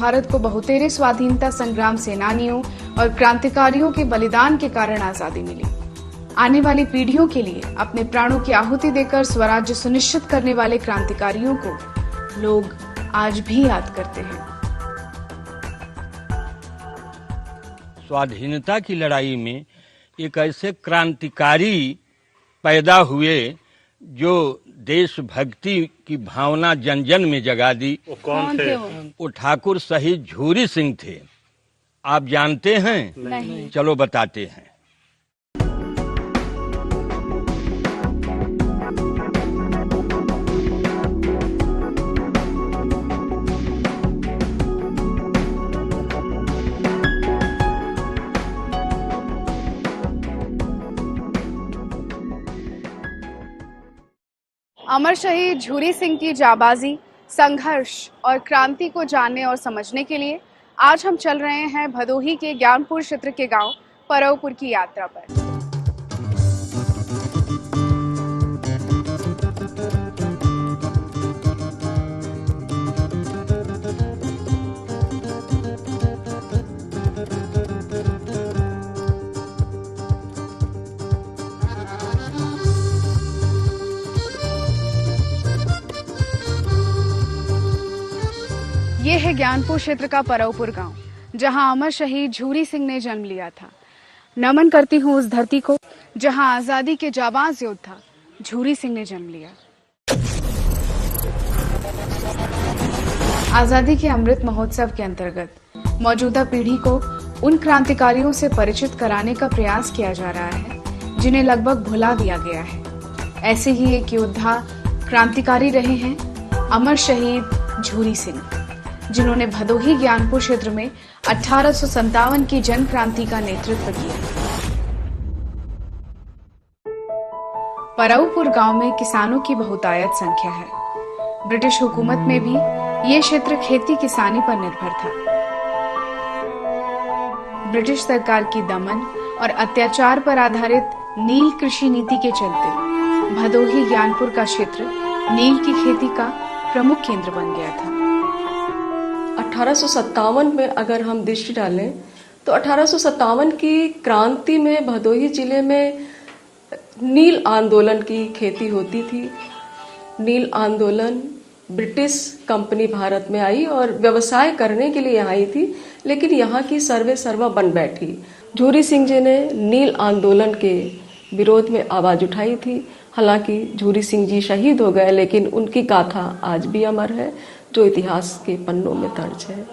भारत को बहुतेरे स्वाधीनता संग्राम सेनानियों और क्रांतिकारियों के बलिदान के कारण आजादी मिली। आने वाली पीढ़ियों के लिए अपने प्राणों की आहुति देकर स्वराज्य सुनिश्चित करने वाले क्रांतिकारियों को लोग आज भी याद करते हैं। स्वाधीनता की लड़ाई में एक ऐसे क्रांतिकारी पैदा हुए जो देशभक्ति की भावना जन जन में जगा दी। वो कौन थे? वो ठाकुर शहीद झूरी सिंह थे। आप जानते हैं? नहीं। चलो बताते हैं। अमर शहीद झूरी सिंह की जाबाजी, संघर्ष और क्रांति को जानने और समझने के लिए आज हम चल रहे हैं भदोही के ज्ञानपुर क्षेत्र के गांव परवपुर की यात्रा पर। ये है ज्ञानपुर क्षेत्र का परवपुर गांव, जहां अमर शहीद झूरी सिंह ने जन्म लिया था। नमन करती हूं उस धरती को जहां आजादी के जाबाज योद्धा झूरी सिंह ने जन्म लिया। आजादी के अमृत महोत्सव के अंतर्गत मौजूदा पीढ़ी को उन क्रांतिकारियों से परिचित कराने का प्रयास किया जा रहा है जिन्हें लगभग भुला दिया गया है। ऐसे ही एक योद्धा क्रांतिकारी रहे हैं अमर शहीद झूरी सिंह, जिन्होंने भदोही ज्ञानपुर क्षेत्र में 1857 की जन क्रांति का नेतृत्व किया। परवपुर गांव में किसानों की बहुतायत संख्या है। ब्रिटिश हुकूमत में भी ये क्षेत्र खेती किसानी पर निर्भर था। ब्रिटिश सरकार की दमन और अत्याचार पर आधारित नील कृषि नीति के चलते भदोही ज्ञानपुर का क्षेत्र नील की खेती का प्रमुख केंद्र बन गया था। 1857 में अगर हम दृष्टि डालें तो 1857 की क्रांति में भदोही जिले में नील आंदोलन की खेती होती थी। नील आंदोलन ब्रिटिश कंपनी भारत में आई और व्यवसाय करने के लिए यहाँ आई थी, लेकिन यहाँ की सर्वे सर्वा बन बैठी। झूरी सिंह जी ने नील आंदोलन के विरोध में आवाज उठाई थी। हालांकि झूरी सिंह जी शहीद हो गए, लेकिन उनकी गाथा आज भी अमर है, जो इतिहास के पन्नों में दर्ज है।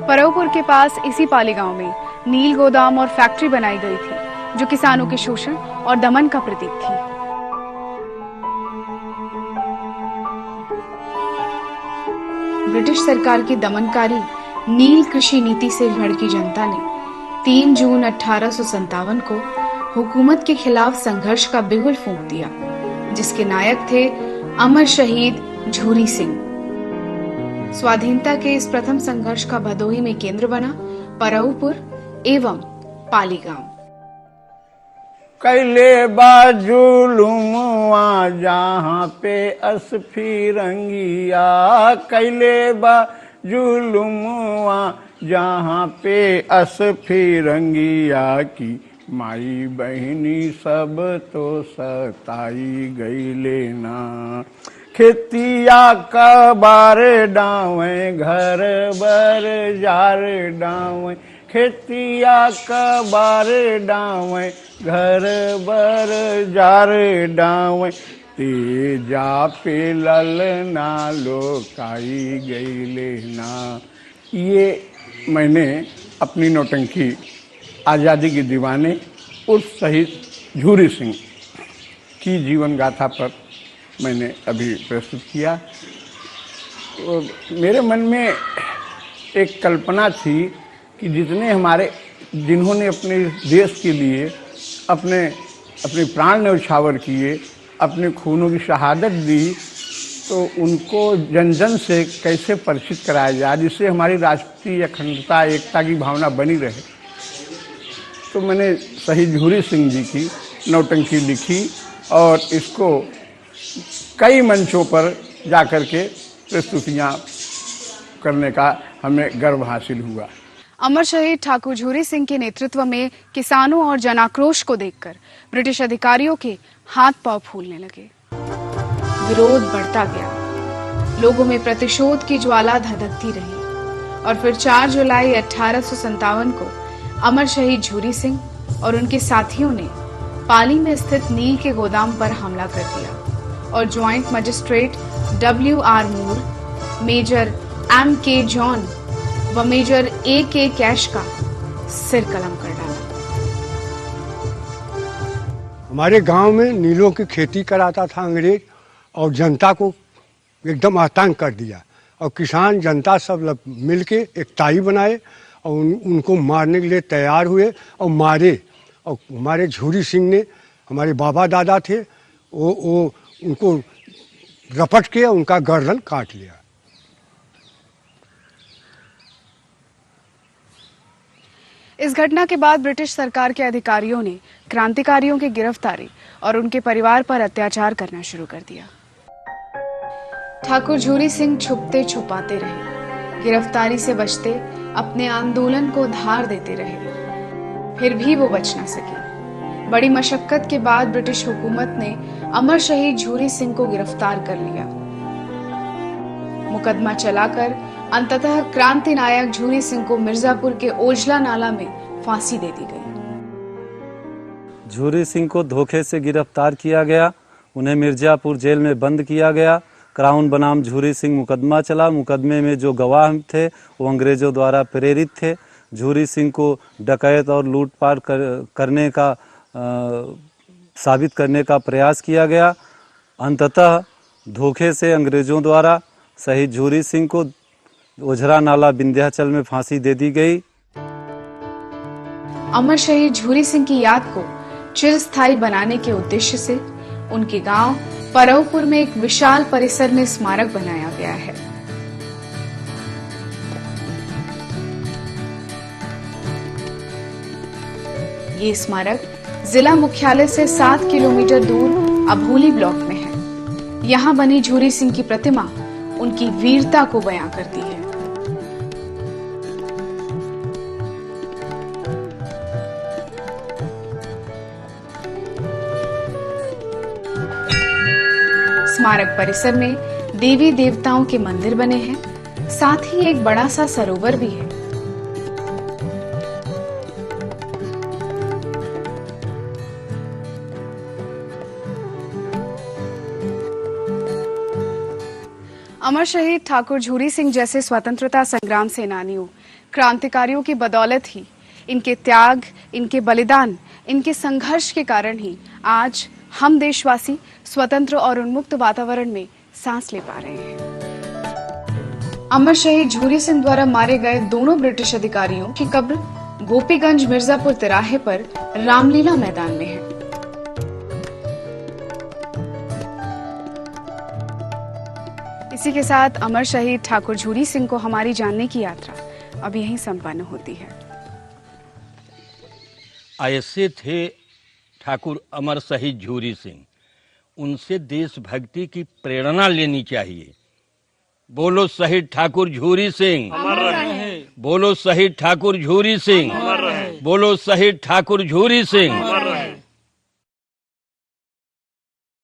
परवपुर के पास इसी पाली गांव में नील गोदाम और फैक्ट्री बनाई गई थी, जो किसानों के शोषण और दमन का प्रतीक थी। ब्रिटिश सरकार की दमनकारी नील कृषि नीति से भड़की जनता ने 3 जून 1857 को हुकूमत के खिलाफ संघर्ष का बिगुल फूंक दिया, जिसके नायक थे अमर शहीद झूरी सिंह। स्वाधीनता के इस प्रथम संघर्ष का भदोही में केंद्र बना परवपुर एवं पाली गांव। कैले बाजुलुमवा जहाँ पे असफी रंगिया, कैले बाजुलुमवा जहाँ पे असफी रंगिया की माई बहनी सब तो सताई गईले ना। खेतिया कबार डावे घर बर जार डावे, खेतिया कबार डावे घर बर जार डावे, तेजा पे ललना लोकाई गईले ना। ये मैंने अपनी नौटंकी आज़ादी की दीवाने उर्फ शहीद झूरी सिंह की जीवन गाथा पर मैंने अभी प्रस्तुत किया। तो मेरे मन में एक कल्पना थी कि जिन्होंने अपने देश के लिए अपने प्राण न्यौछावर किए, अपने खूनों की शहादत दी, तो उनको जन जन से कैसे परिचित कराया जाए जिससे हमारी राष्ट्रीय अखंडता एकता की भावना बनी रहे। तो मैंने शहीद झूरी सिंह जी की नौटंकी लिखी और इसको कई मंचों पर जाकर के प्रस्तुतियाँ करने का हमें गर्व हासिल हुआ। अमर शहीद ठाकुर झूरी सिंह के नेतृत्व में किसानों और जनाक्रोश को देखकर ब्रिटिश अधिकारियों के हाथ पांव फूलने लगे। विरोध बढ़ता गया, लोगों में प्रतिशोध की ज्वाला धधकती रही और फिर 4 जुलाई 1857 को अमर शहीद झूरी सिंह और उनके साथियों ने पाली में स्थित नील के गोदाम पर हमला कर दिया और ज्वाइंट मजिस्ट्रेट W.R. मूर, मेजर M.K. जॉन व मेजर A.K. कैश का सिर कलम कर डाला। हमारे गांव में नीलों की खेती कराता था अंग्रेज और जनता को एकदम आतंक कर दिया और किसान जनता सब मिलके एक ताई बनाए और उनको मारने के लिए तैयार हुए और मारे। और हमारे झूरी सिंह ने, हमारे बाबा दादा थे, वो उनको रपट के उनका गर्दन काट लिया। इस घटना के बाद ब्रिटिश सरकार के अधिकारियों ने क्रांतिकारियों की गिरफ्तारी और उनके परिवार पर अत्याचार करना शुरू कर दिया। ठाकुर झूरी सिंह छुपते छुपाते रहे, गिरफ्तारी से बचते अपने आंदोलन को धार देते रहे, फिर भी वो बच न सके। बड़ी मशक्कत के बाद ब्रिटिश हुकूमत ने अमर शहीद झूरी सिंह को गिरफ्तार कर लिया। मुकदमा चलाकर अंततः क्रांति नायक झूरी सिंह को मिर्जापुर के ओझला नाला में फांसी दे दी गई। झूरी सिंह को धोखे से गिरफ्तार किया गया, उन्हें मिर्जापुर जेल में बंद किया गया। क्राउन बनाम झूरी सिंह मुकदमा चला। मुकदमे में जो गवाह थे वो अंग्रेजों द्वारा प्रेरित थे। झूरी सिंह को डकैत और लूटपाट करने का साबित करने का प्रयास किया गया। अंततः धोखे से अंग्रेजों द्वारा शहीद झूरी सिंह को ओझरा नाला विंध्याचल में फांसी दे दी गई। अमर शहीद झूरी सिंह की याद को चिरस्थायी बनाने के उद्देश्य से उनके गांव परवपुर में एक विशाल परिसर में स्मारक बनाया गया है। ये स्मारक जिला मुख्यालय से 7 किलोमीटर दूर अभूली ब्लॉक में है। यहाँ बनी झूरी सिंह की प्रतिमा उनकी वीरता को बयां करती है। स्मारक परिसर में देवी देवताओं के मंदिर बने हैं, साथ ही एक बड़ा सा सरोवर भी है। अमर शहीद ठाकुर झूरी सिंह जैसे स्वतंत्रता संग्राम सेनानियों, क्रांतिकारियों की बदौलत ही, इनके त्याग, इनके बलिदान, इनके संघर्ष के कारण ही आज हम देशवासी स्वतंत्र और उन्मुक्त वातावरण में सांस ले पा रहे हैं। अमर शहीद झूरी सिंह द्वारा मारे गए दोनों ब्रिटिश अधिकारियों की कब्र गोपीगंज मिर्जापुर तिराहे पर रामलीला मैदान में है। इसी के साथ अमर शहीद ठाकुर झूरी सिंह को हमारी जानने की यात्रा अब यहीं संपन्न होती है। ऐसे थे ठाकुर अमर शहीद झूरी सिंह, उनसे देशभक्ति की प्रेरणा लेनी चाहिए। बोलो शहीद ठाकुर झूरी सिंह, बोलो शहीद ठाकुर झूरी सिंह, बोलो शहीद ठाकुर झूरी सिंह।